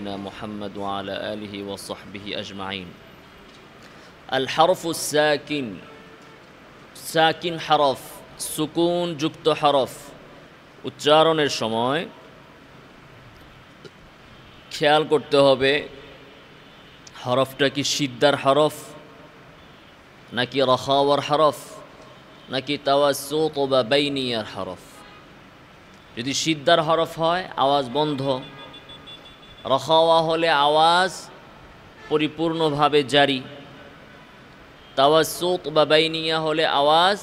نبينا محمد وعلى آله وصحبه أجمعين الحرف الساكن সাকিন হরফ সুকুন যুক্ত হরফ উচ্চারণের সময় খেয়াল করতে হবে হরফটা কি সিদ্ধার হরফ নাকি রখাওয়ার হরফ নাকি তাওয়াসসুত বা বাইনিয়ার হরফ। যদি সিদ্ধার হরফ হয় আওয়াজ বন্ধ, রখাওয়া হলে আওয়াজ পরিপূর্ণভাবে জারি, তাওয়াসসুত বা বাইনিয়া হলে আওয়াজ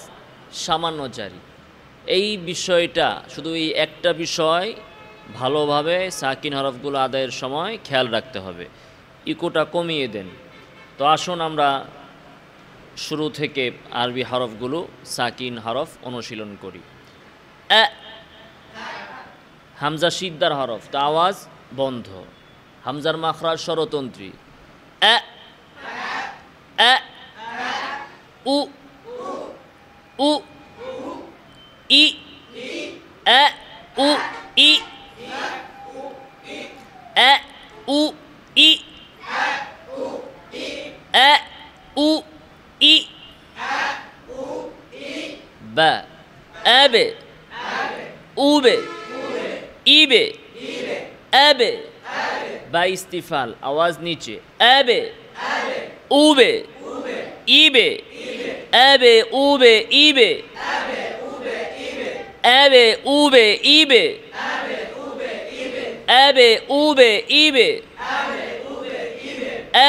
সামান্য জারি। এই বিষয়টা শুধু এই একটা বিষয় ভালোভাবে সাকিন হরফগুলো আদায়ের সময় খেয়াল রাখতে হবে, ইকোটা কমিয়ে দেন। তো আসুন আমরা শুরু থেকে আরবি হরফগুলো সাকিন হরফ অনুশীলন করি। হামজা সিদ্ধার হরফ, তো আওয়াজ বন্ধ, হামজার মাখরাজ স্বরতন্ত্রী। উ উ ই উ ই উ ই উ ই বা আবে উবে ইবে আবে বা ইস্তিফাল আওয়াজ নিচে আবে উবে ইবে আবে উবে ইবে আবে উবে ইবে আবে উবে ইবে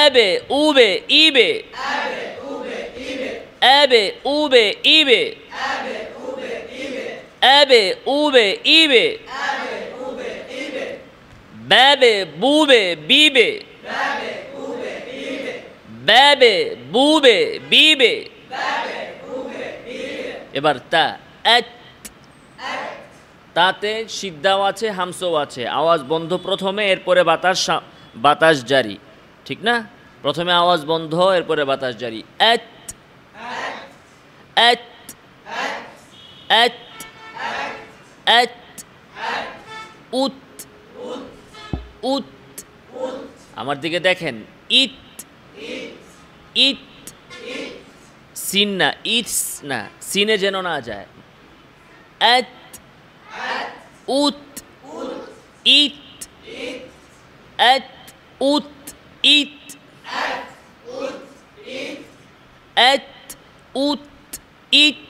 abe ube ibe abe ube ibe abe ube ibe babe bube bibe babe bube bibe এবার তা at তাতে সিদ্ধাও আছে হামসাও আছে, আওয়াজ বন্ধ প্রথমে, এরপরে বাতাস জারি, ঠিক না? প্রথমে আওয়াজ বন্ধ, এরপরে বাতাস জারি। এত এত এত এত উত উত আমার দিকে দেখেন, ইত ইত সিন না, ইটস না, সিনে যেন না যায়। এত উত ইত এত উত ইত at ut it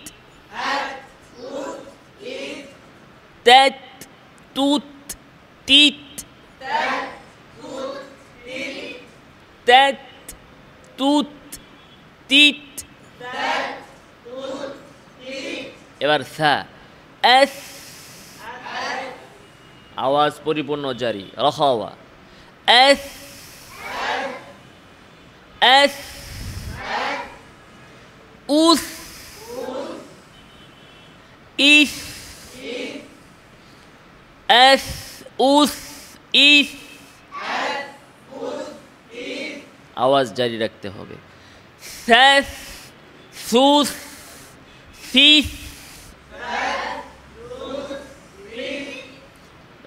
tat tut tit tat tut tit এবার সা এস আওয়াজ পরিপূর্ণ জারি, রখাওয়া এস এস উস ইস এস উস ইস আওয়াজ জারি রাখতে হবে। স্যাস সুস সিস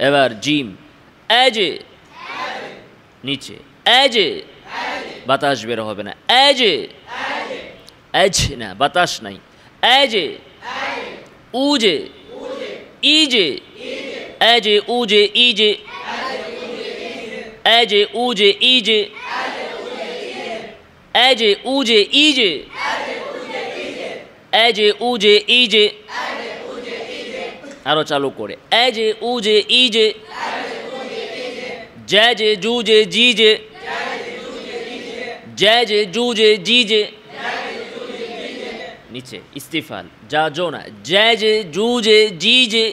এবার জিম এজে নিচে এজে বাতাস বের হবে না, এজে এজ না, বাতাস নাই, এজে উজে ইজে এজে উজে ইজে এজে উজে ইজে এজে উজে ইজে এজে উজে ইজে আরো চালু করে এজে উজে ইজে জেজে জুজে জিজে জেজে জুজে জিজে নিচে ইস্তিফাল যা জো না, জেজে জুজে জিজে।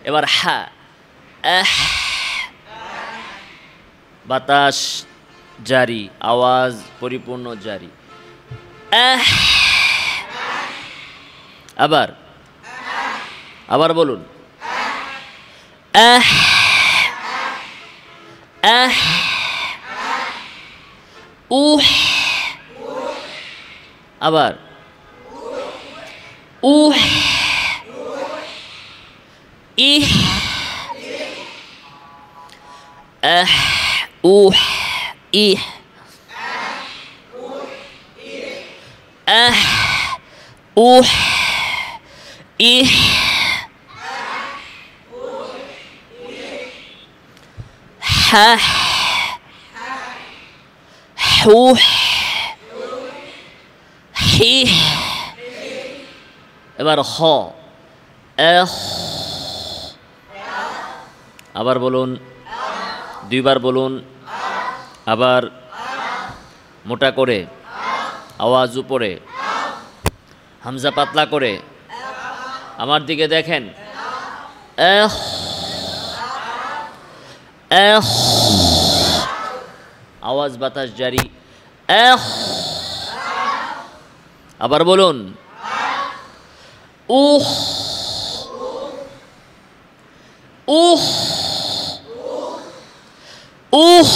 এবার হা বাতাস জারি, আওয়াজ পরিপূর্ণ জারি। আবার আবার বলুন উহ আবার উহ ইহ আহ উহ ইহ আহ উহ ইহ হাহ হুহ হিহ এবার হ এহ আবার বলুন দুইবার বলুন আবার মোটা করে আওয়াজ উপরে হামজা পাতলা করে আমার দিকে দেখেন এহ এহ আওয়াজ বাতাস জারি এহ আবার বলুন উহ উহ উহ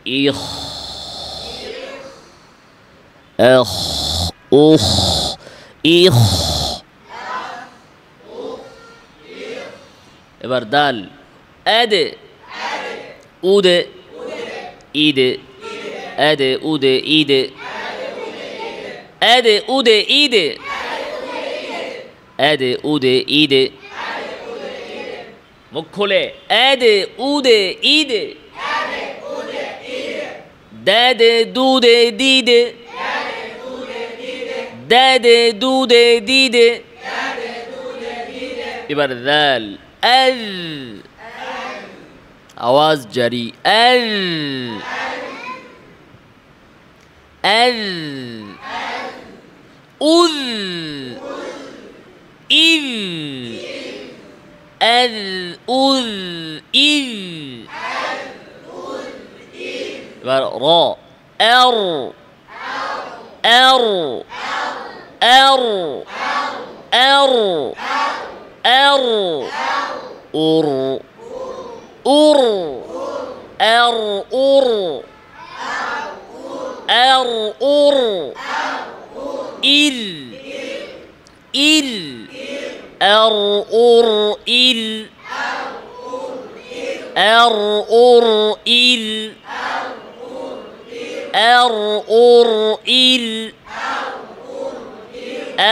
ইহ এহ উহ ইহ এবার দাল এদে উদে ঈদে এদে উদে ঈদে এদে উদে ঈদে এদে উদে ঈদে মুখ খুলে এদে উদে ঈদে দেদে দুদে দিদে দেদে দুদে দিদে এবার দাল এল আওয়াজ জারি এল এল উল ইল এল উল ইল এবার র এর এর এর এর এর উর উর এর উর এর উর ইল ইল এর উর ইল এর উর ইল এর উর ইল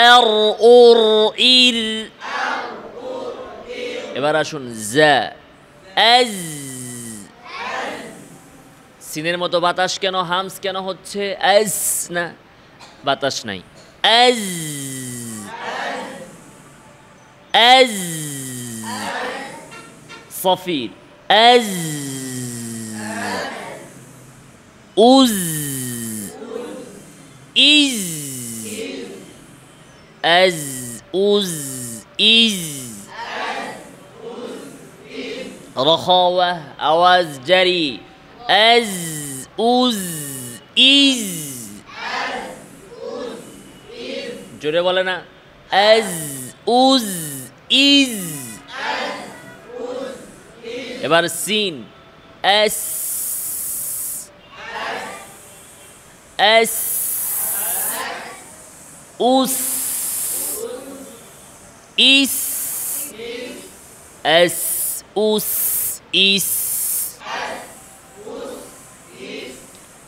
এর উর ইল এবার আসুন জা আজ সিনের মতো বাতাস কেন হামস কেন হচ্ছে আজ না বাতাস নাই আজ আজ সফির আজ উজ ইজ আজ উজ ইজ রখাওয়া আওয়াজ জারি আজ উজ ইজ জোরে বলে না আজ উজ ইজ এবার সিন এস এস উস ইস এস উস ইস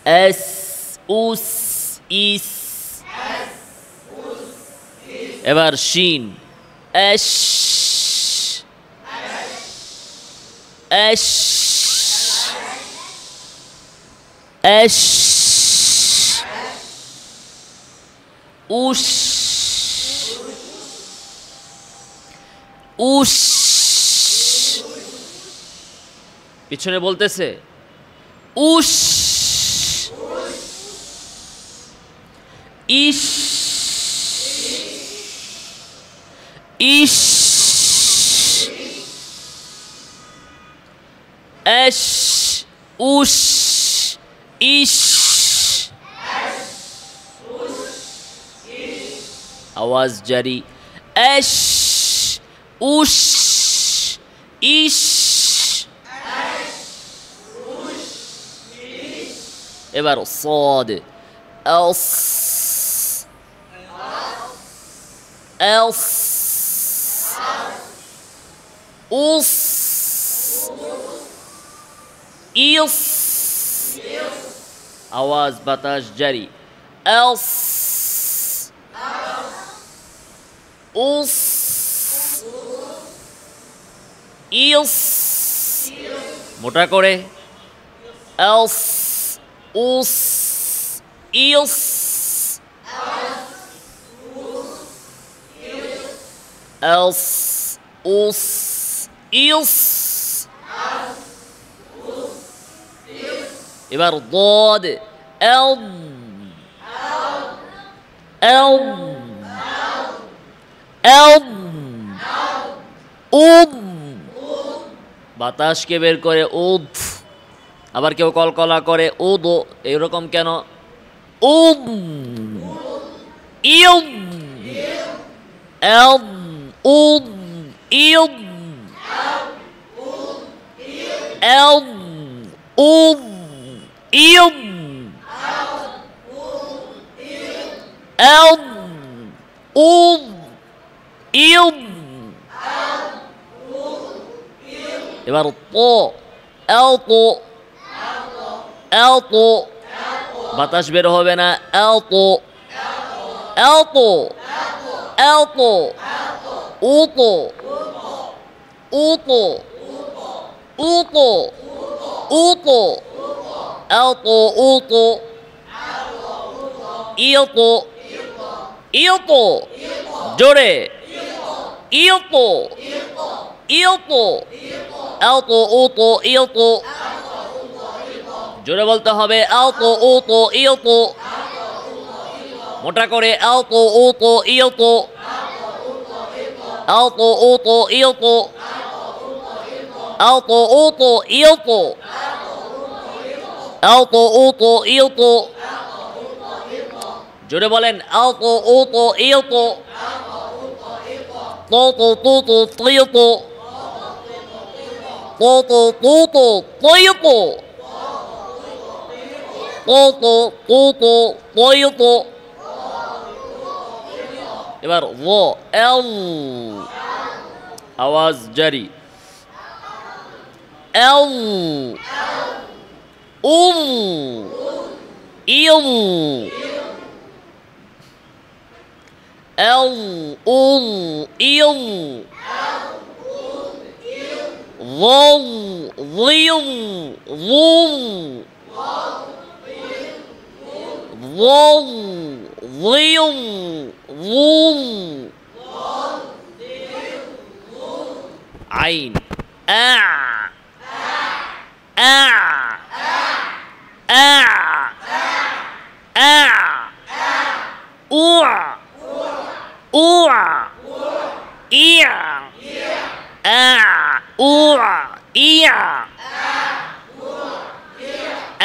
এস উস ইস এবার শিন এশ এশ এশ উশ উশ পিছনে বলতেছে উশ ইশ ইশ এশ উশ ইশ আওয়াজ জারি এশ উশ ইশ এবার صاد أص أص أص ইস আওয়াজ বাতাস জারি এলস উস ইস মোটা করে এলস উস ইস এলস উস ইস এবার ضاد এল এল এল উদ বাতাসকে বের করে উদ আবার কেউ কলকলা করে উদ এরকম কেন উদ ইউদ এল উদ ইউদ এল উদ ইউদ এল উদ ইউদ এবার তো এল তো এল তো বাতাস বের হবে না এল তো এল তো এল তো উ তো উ তো উ তো উ তো এল তো উ তো ইউ তো ইউ তো জোরে ইউ তো ইউ তো এল তো উ তো ইউ তো জোরে বলতে হবে এল তো উ তো ইউ তো মোটা করে এল তো উ তো ইউ তো এল তো উ তো ইউ তো এল তো উ তো ইউ তো এল তো উ তো ইউ তো জোরে বলেন এল তো উ তো ইউ তো তো তো তু তো তুই তো তো তো তু তো তুই তো তো তো তু তো তুই তো এবার ও এল আওয়াজ জারি এল উ ইউ এল উ ইউ ওয়াও ওয়িউ ওউ ওয়াও ওয়িউ ওউ আইন আ আ আ আ উয়া উয়া ইয়া আ উয়া ইয়া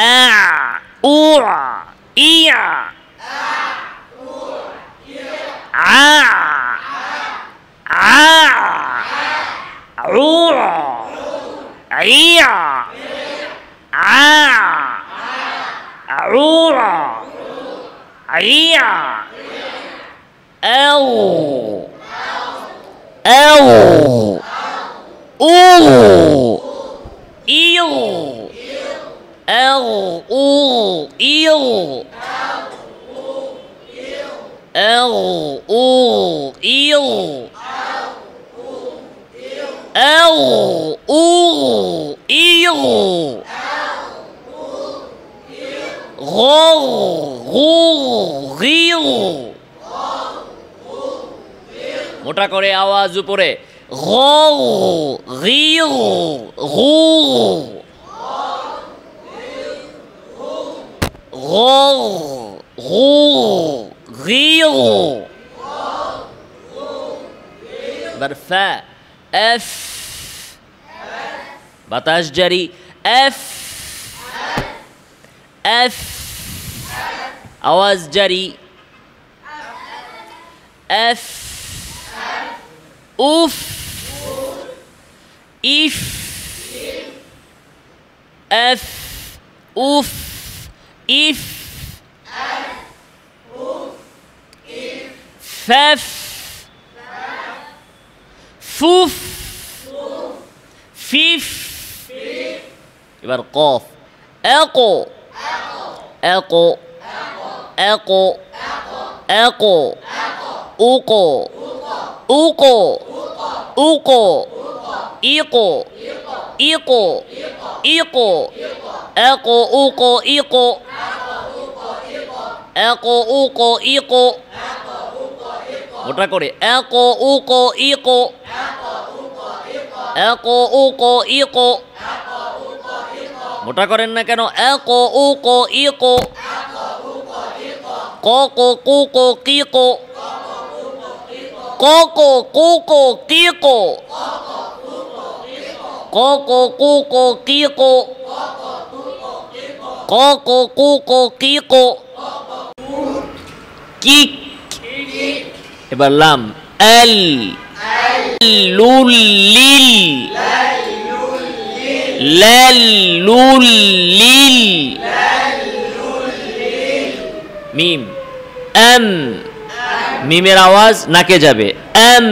আ উয়া ইয়া আ আ উয়া ইয়া আ উয়া ইয়া এল এল উ ইউ এল উ ইউ এল উ ইউ এল উ ইউ غو غو غيو মোটা করে আওয়াজ উপরে غو غيو غو غو غو غيو برفع اف বাতাস জারি এফ এফ আওয়াজ জারি এফ উফ ইফ এফ উফ ইফ ফেফ ফুফ ফিফ এবার কফ একো একো একো একো উকো উকো উকো ইকো ইকো ইকো একো উকো ইকো একো উকো ইকো মোটা করে একো উকো ইকো একো উকো ইকো মোটা করেন না কেন একো উকো ইকো কোকো কুকো কিকো কোকো কুকো কিকো কোকো কুকো কিকো কোকো কুকো কিকো কিক এবার লাম এল লুল লিল লাল লুল লিল মিম এম মিমের আওয়াজ নাকে যাবে এম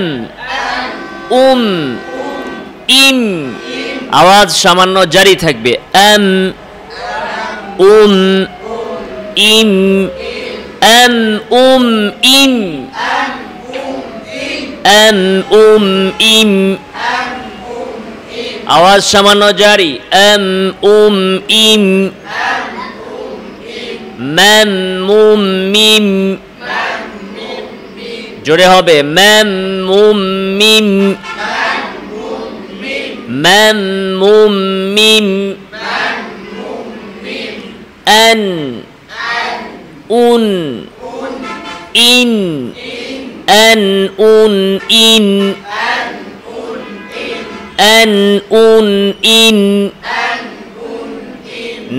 ইম আওয়াজ সামান্য জারি থাকবে এম ইম এম ইম এম ইম আওয়াজ সামান্য জারি এম ইম ম্যাম মিম জোরে হবে ম্যাম মিম ম্যাম মিম এন ইন এন ইন এন ইন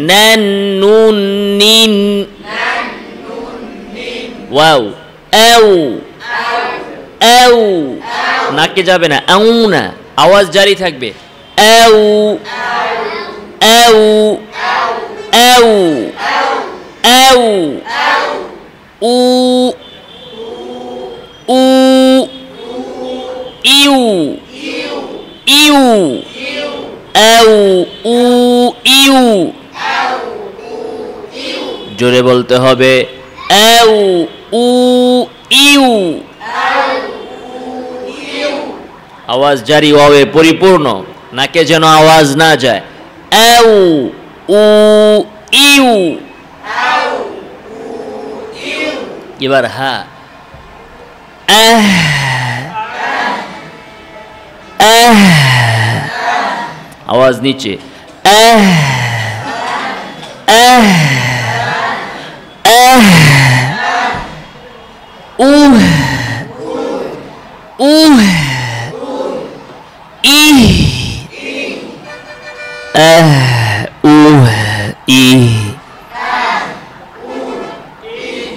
ন্যান নুন নিন ওয়াও এও এও নাকে যাবে না এও না আওয়াজ জারি থাকবে এও এও এও এও উ উ ইউ ইউ এও উ ইউ জোরে বলতে হবে এও উ ইউ আওয়াজ জারি ওয়াওয়ে পরিপূর্ণ নাকে যেন আওয়াজ না যায় এও উ ইউ এবার হা আওয়াজ নিচে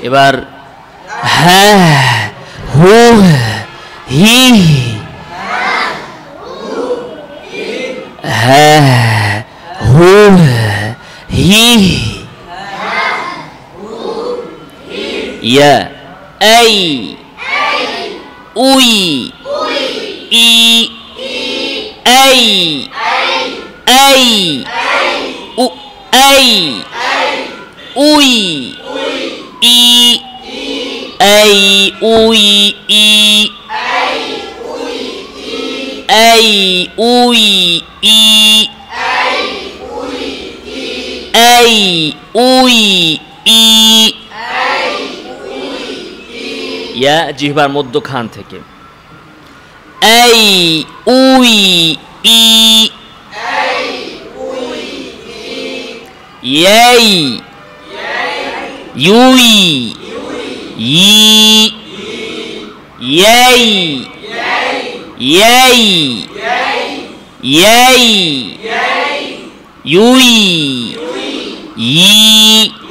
এবার হ্যাঁ হু হি হ্যাঁ হু হি ইয়া এই উই ই এই এই উ এই উই ই এই উই ই এই উই ই এই উই ই ইয়া জিহ্বার মধ্যখান থেকে এই উই ই এই ইউই ই এই এই এই ইউই ই